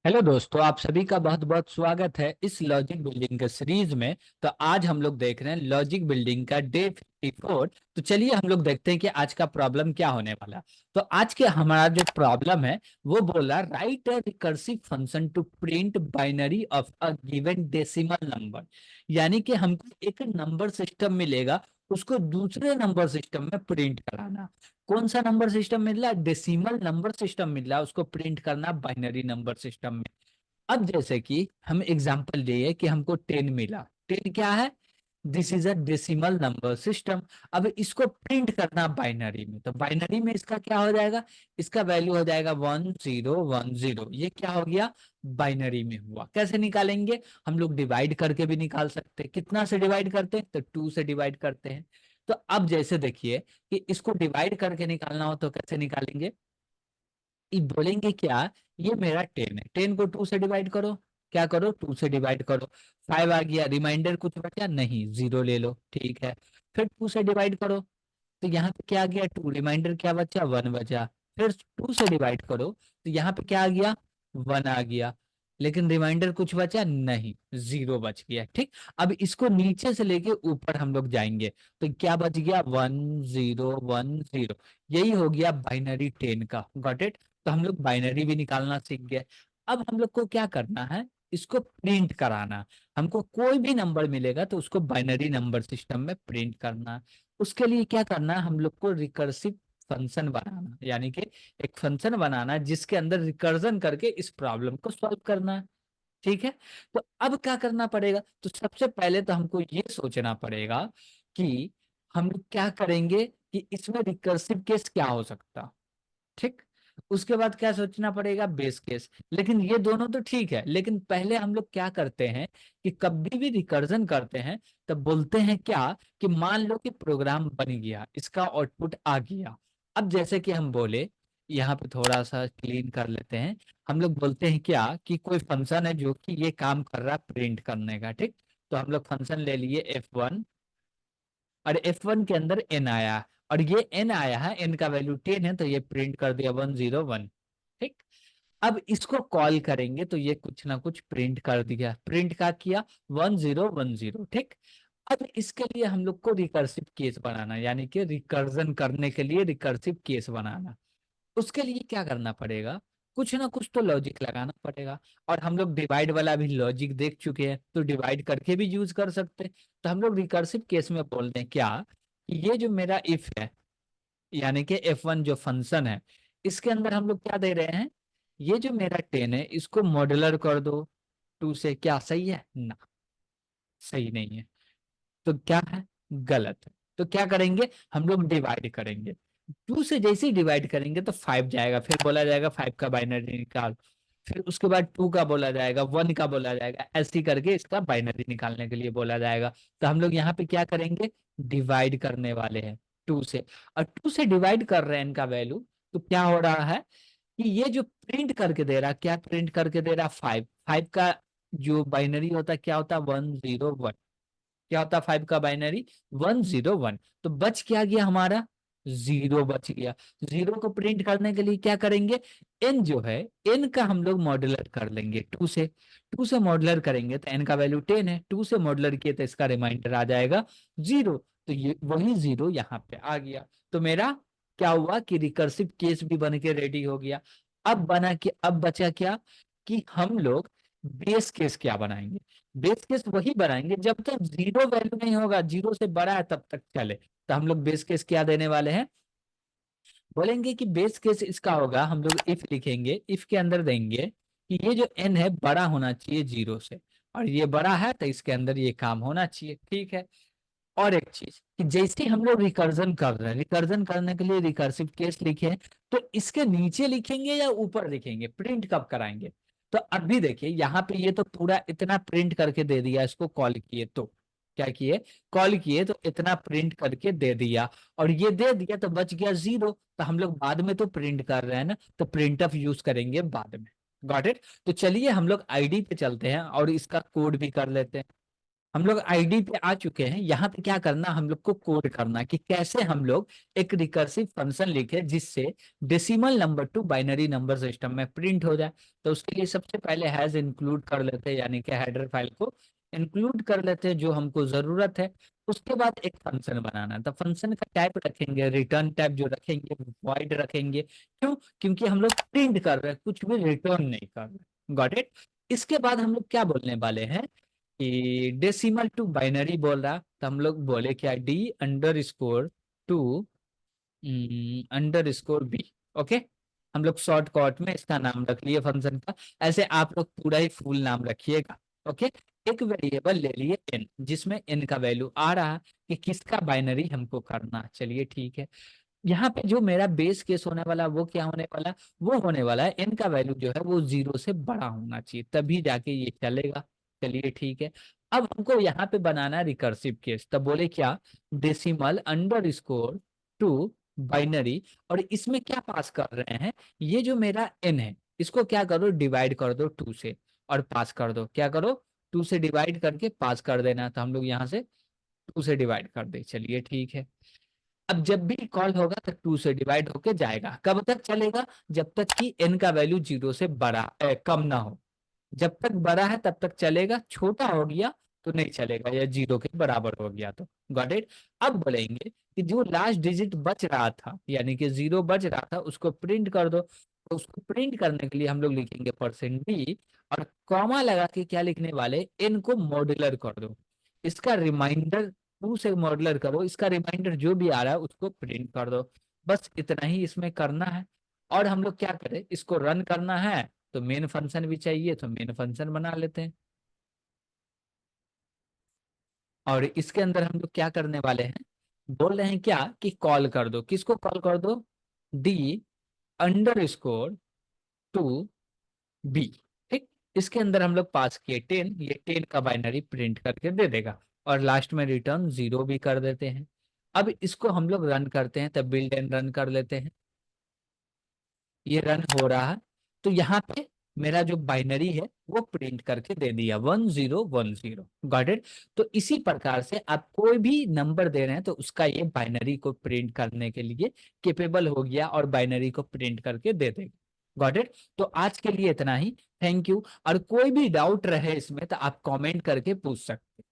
Hello दोस्तों, आप सभी का बहुत बहुत स्वागत है इस लॉजिक बिल्डिंग के सीरीज में। तो आज हम लोग देख रहे हैं लॉजिक बिल्डिंग का डे 54। तो चलिए हम लोग देखते हैं कि आज का प्रॉब्लम क्या होने वाला। तो आज के हमारा जो प्रॉब्लम है वो बोला write a recursive function to print binary of a given decimal number. यानी कि हमको एक नंबर सिस्टम मिलेगा, उसको दूसरे नंबर सिस्टम में प्रिंट कराना। कौन सा नंबर सिस्टम मिल रहा है? डेसिमल नंबर सिस्टम मिल रहा है, उसको प्रिंट करना बाइनरी नंबर सिस्टम में। अब जैसे कि हम एग्जांपल लिए कि हमको 10 मिला। 10 क्या है? This is a decimal number system. अब इसको प्रिंट करना बाइनरी में, तो बाइनरी में इसका क्या हो जाएगा? इसका वैल्यू हो जाएगा 1010। ये क्या हो गया? बाइनरी में हुआ। कैसे निकालेंगे? हम लोग डिवाइड करके भी निकाल सकते हैं। कितना से डिवाइड करते हैं? तो 2 से डिवाइड करते हैं। तो अब जैसे देखिए कि इसको डिवाइड करके निकालना हो तो कैसे निकालेंगे? ये बोलेंगे क्या? ये मेरा 10 है, 10 को 2 से डिवाइड करो। क्या करो? 2 से डिवाइड करो। 5 आ गया, रिमाइंडर कुछ बचा नहीं, 0 ले लो, ठीक है। फिर 2 से डिवाइड करो, तो यहाँ पे क्या आ गया? 2, रिमाइंडर क्या बचा? 1 बचा। फिर 2 से डिवाइड करो, तो यहाँ पे क्या आ गया? 1 आ गया। लेकिन रिमाइंडर कुछ बचा नहीं, 0 बच गया। ठीक। अब इसको नीचे से लेके ऊपर हम लोग जाएंगे, तो क्या बच गया? 1010। यही हो गया बाइनरी 10 का। Got it? तो हम लोग बाइनरी भी निकालना सीख गए। अब हम लोग को क्या करना है? इसको प्रिंट कराना। हमको कोई भी नंबर मिलेगा तो उसको बाइनरी नंबर सिस्टम में प्रिंट करना। उसके लिए क्या करना है? हम लोग को रिकर्सिव फंक्शन बनाना, यानी कि एक फंक्शन बनाना जिसके अंदर रिकर्जन करके इस प्रॉब्लम को सॉल्व करना है। ठीक है। तो अब क्या करना पड़ेगा? तो सबसे पहले तो हमको ये सोचना पड़ेगा कि हम लोग क्या करेंगे कि इसमें रिकर्सिव केस क्या हो सकता। ठीक। उसके बाद क्या सोचना पड़ेगा? Base case. लेकिन ये दोनों तो ठीक है, लेकिन पहले हम लोग क्या करते हैं कि कभी भी रिकर्जन करते हैं तब बोलते हैं क्या कि मान लो कि प्रोग्राम बन गया, इसका आउटपुट आ गया। अब जैसे कि हम बोले, यहाँ पे थोड़ा सा क्लीन कर लेते हैं। हम लोग बोलते हैं क्या कि कोई फंक्शन है जो कि ये काम कर रहा है प्रिंट करने का। ठीक। तो हम लोग फंक्शन ले लिए F1, और F1 के अंदर n आया, और ये n आया है, n का वैल्यू 10 है, तो ये प्रिंट कर दिया 101। ठीक। अब इसको कॉल करेंगे तो ये कुछ ना कुछ प्रिंट कर दिया। प्रिंट का किया 1010। ठीक। अब इसके लिए हम लोग को रिकर्सिव केस बनाना, यानी कि रिकर्जन करने के लिए रिकर्सिव केस बनाना। उसके लिए क्या करना पड़ेगा? कुछ ना कुछ तो लॉजिक लगाना पड़ेगा। और हम लोग डिवाइड वाला भी लॉजिक देख चुके हैं, तो डिवाइड करके भी यूज कर सकते हैं। तो हम लोग रिकर्सिव केस में बोलते हैं क्या कि ये जो मेरा इफ है, यानी कि F1 जो फंक्शन है, इसके अंदर हम लोग क्या दे रहे हैं? ये जो मेरा 10 है इसको मॉड्यूलर कर दो 2 से। क्या सही है? ना, सही नहीं है। तो क्या है? गलत है। तो क्या करेंगे? हम लोग डिवाइड करेंगे। 2 से जैसे ही डिवाइड करेंगे तो 5 जाएगा, फिर बोला जाएगा 5 का बाइनरी निकाल। फिर उसके बाद 2 का बोला जाएगा, 1 का बोला जाएगा, ऐसे ही करके इसका बाइनरी निकालने के लिए बोला जाएगा। तो हम लोग यहाँ पे क्या करेंगे? डिवाइड करने वाले हैं 2 से। और 2 से डिवाइड कर रहे हैं इनका वैल्यू। तो क्या हो रहा है कि ये जो प्रिंट करके दे रहा, क्या प्रिंट करके दे रहा? 5। 5 का जो बाइनरी होता है क्या होता है? 101। क्या होता है 5 का बाइनरी? 101। तो बच क्या गया हमारा? 0 बच गया। 0 को प्रिंट करने के लिए क्या करेंगे? n जो है, n का हम लोग मॉड्यूलर कर लेंगे 2 से। 2 से मॉड्यूलर करेंगे तो n का वैल्यू 10 है, 2 से मॉड्यूलर किए तो इसका रिमाइंडर आ जाएगा 0। तो ये वही 0 यहाँ पे आ गया। तो मेरा क्या हुआ कि रिकर्सिव केस भी बन के रेडी हो गया। अब बचा क्या कि हम लोग बेस केस क्या बनाएंगे? बेस केस वही बनाएंगे जब तक 0 वैल्यू नहीं होगा, 0 से बड़ा है तब तक चले। तो हम लोग बेस केस क्या देने वाले हैं? बोलेंगे कि बेस केस इसका होगा, हम लोग इफ लिखेंगे, इफ के अंदर देंगे कि ये जो n है बड़ा होना चाहिए 0 से, और ये बड़ा है तो इसके अंदर ये काम होना चाहिए। ठीक है। और एक चीज कि जैसे हम लोग रिकर्जन कर रहे हैं, रिकर्जन करने के लिए रिकर्सिव केस लिखे, तो इसके नीचे लिखेंगे या ऊपर लिखेंगे? प्रिंट कब कराएंगे? तो अभी देखिए यहाँ पे ये तो पूरा इतना प्रिंट करके दे दिया, इसको कॉल किए तो क्या किए? कॉल किए तो इतना प्रिंट करके दे दिया, और ये दे दिया तो बच गया 0। तो हम लोग बाद में तो प्रिंट कर रहे हैं ना, तो प्रिंट ऑफ यूज करेंगे बाद में। Got it? तो चलिए हम लोग आईडी पे चलते हैं और इसका कोड भी कर लेते हैं। हम लोग आईडी पे आ चुके हैं। यहाँ पे क्या करना, हम लोग को कोड करना कि कैसे हम लोग एक रिकर्सिव फंक्शन लिखे जिससे decimal number two binary number system में प्रिंट हो जाए। तो उसके लिए सबसे पहले हैज इंक्लूड कर लेते हैं, यानी कि हेडर फाइल को इंक्लूड कर लेते हैं जो हमको जरूरत है। उसके बाद एक फंक्शन बनाना है। तो फंक्शन का टाइप रखेंगे रिटर्न टाइप, जो रखेंगे वॉइड रखेंगे। क्यों? क्योंकि हम लोग प्रिंट कर रहे हैं, कुछ भी रिटर्न नहीं कर रहे। Got it? इसके बाद हम लोग क्या बोलने वाले हैं कि डेसिमल टू बाइनरी बोल रहा, तो हम लोग बोले क्या, D underscore to underscore B. Okay, हम लोग शॉर्ट कट में इसका नाम रख लिए फंक्शन का। ऐसे आप लोग पूरा ही फुल नाम रखिएगा। ओके, एक वेरिएबल ले लिए एन, जिसमें एन का वैल्यू आ रहा है कि किसका बाइनरी हमको करना है। चलिए ठीक है। यहाँ पे जो मेरा बेस केस होने वाला वो क्या होने वाला, वो होने वाला है एन का वैल्यू जो है वो 0 से बड़ा होना चाहिए, तभी जाके ये चलेगा। चलिए ठीक है। अब हमको यहाँ पे बनाना है रिकर्सिव केस। तब बोले क्या, decimal underscore to binary. और इसमें क्या पास कर रहे हैं, ये जो मेरा एन है इसको क्या करो, डिवाइड कर दो 2 से और पास कर दो। क्या करो, 2 से डिवाइड करके पास कर देना। तो हम लोग यहाँ से 2 से डिवाइड कर दे। चलिए ठीक है। अब जब भी कॉल होगा तो 2 से डिवाइड होके जाएगा। कब तक चलेगा, जब तक कि एन का वैल्यू 0 से बड़ा कम ना हो। जब तक बड़ा है तब तक चलेगा, छोटा हो गया तो नहीं चलेगा, या 0 के बराबर हो गया तो। Got it? अब बोलेंगे कि जो लास्ट डिजिट बच रहा था, यानी कि 0 बच रहा था, उसको प्रिंट कर दो। तो उसको प्रिंट करने के लिए हम लोग लिखेंगे %d और कॉमा लगा के क्या लिखने वाले, एन को मॉड्यूलर कर दो। इसका रिमाइंडर 2 से मॉड्यूलर करो, इसका रिमाइंडर जो भी आ रहा है उसको प्रिंट कर दो। बस इतना ही इसमें करना है। और हम लोग क्या करें, इसको रन करना है तो मेन फंक्शन भी चाहिए, तो मेन फंक्शन बना लेते हैं। और इसके अंदर हम लोग क्या करने वाले हैं, बोल रहे हैं क्या कि कॉल कर दो, किसको कॉल कर दो, D underscore to B. ठीक, इसके अंदर हम लोग पास किए 10, ये 10 का बाइनरी प्रिंट करके दे देगा। और लास्ट में रिटर्न 0 भी कर देते हैं। अब इसको हम लोग रन करते हैं, तब बिल्ड एंड रन कर लेते हैं। ये रन हो रहा है। तो यहाँ पे मेरा जो बाइनरी है वो प्रिंट करके दे दिया 1010। Got it? तो इसी प्रकार से आप कोई भी नंबर दे रहे हैं तो उसका ये बाइनरी को प्रिंट करने के लिए केपेबल हो गया और बाइनरी को प्रिंट करके दे देगा। Got it? तो आज के लिए इतना ही। Thank you. और कोई भी डाउट रहे इसमें तो आप कमेंट करके पूछ सकते हैं।